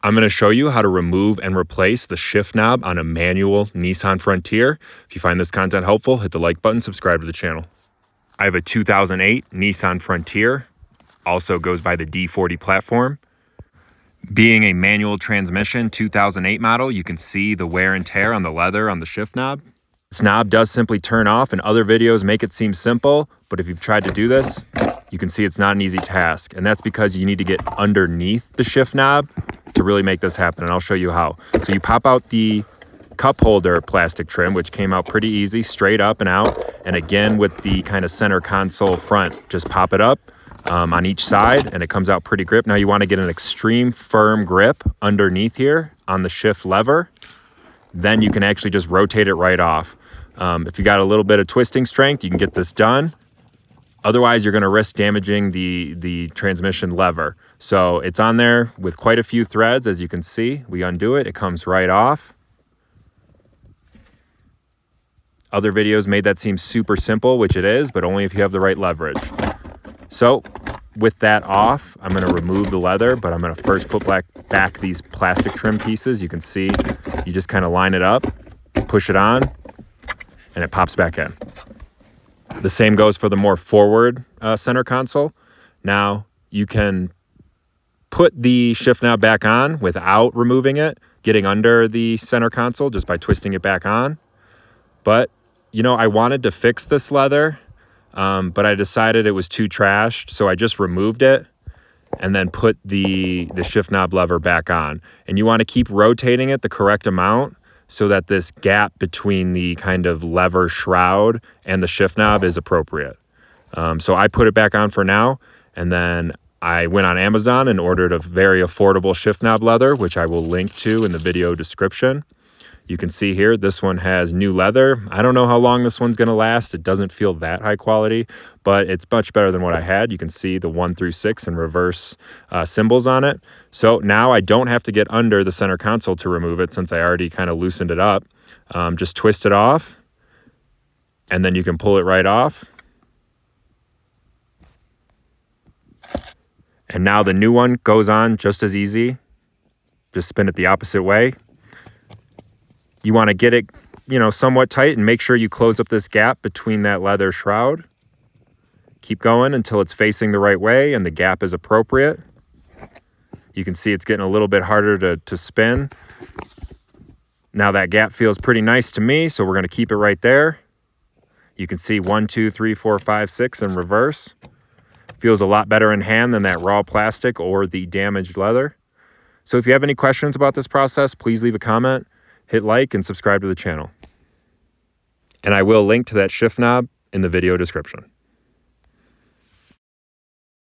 I'm going to show you how to remove and replace the shift knob on a manual Nissan Frontier. If you find this content helpful, hit the like button, subscribe to the channel. I have a 2008 Nissan Frontier, also goes by the D40 platform. Being a manual transmission 2008 model, you can see the wear and tear on the leather on the shift knob. This knob does simply turn off, and other videos make it seem simple, but if you've tried to do this, you can see it's not an easy task, and that's because you need to get underneath the shift knob to really make this happen, and I'll show you how. So you pop out the cup holder plastic trim, which came out pretty easy, straight up and out, and again with the kind of center console front, just pop it up on each side, and it comes out pretty grip. Now you want to get an extreme firm grip underneath here on the shift lever, then you can actually just rotate it right off. If you got a little bit of twisting strength, you can get this done. Otherwise, you're going to risk damaging the transmission lever. So it's on there with quite a few threads, as you can see. We undo it, it comes right off. Other videos made that seem super simple, which it is, but only if you have the right leverage. So with that off, I'm going to remove the leather, but I'm going to first put back these plastic trim pieces. You can see you just kind of line it up, push it on, and it pops back in. The same goes for the more forward center console. Now you can put the shift knob back on without removing it, getting under the center console just by twisting it back on. But, you know, I wanted to fix this leather, but I decided it was too trashed, so I just removed it and then put the shift knob lever back on. And you want to keep rotating it the correct amount so that this gap between the kind of lever shroud and the shift knob is appropriate. So I put it back on for now, and then I went on Amazon and ordered a very affordable shift knob leather, which I will link to in the video description. You can see here, this one has new leather. I don't know how long this one's gonna last. It doesn't feel that high quality, but it's much better than what I had. You can see the 1 through 6 and reverse symbols on it. So now I don't have to get under the center console to remove it since I already kind of loosened it up. Just twist it off, and then you can pull it right off. And now the new one goes on just as easy. Just spin it the opposite way. You want to get it, you know, somewhat tight and make sure you close up this gap between that leather shroud. Keep going until it's facing the right way and the gap is appropriate. You can see it's getting a little bit harder to spin. Now that gap feels pretty nice to me, so we're going to keep it right there. You can see 1, 2, 3, 4, 5, 6 in reverse. Feels a lot better in hand than that raw plastic or the damaged leather. So if you have any questions about this process, please leave a comment. Hit like and subscribe to the channel. And I will link to that shift knob in the video description.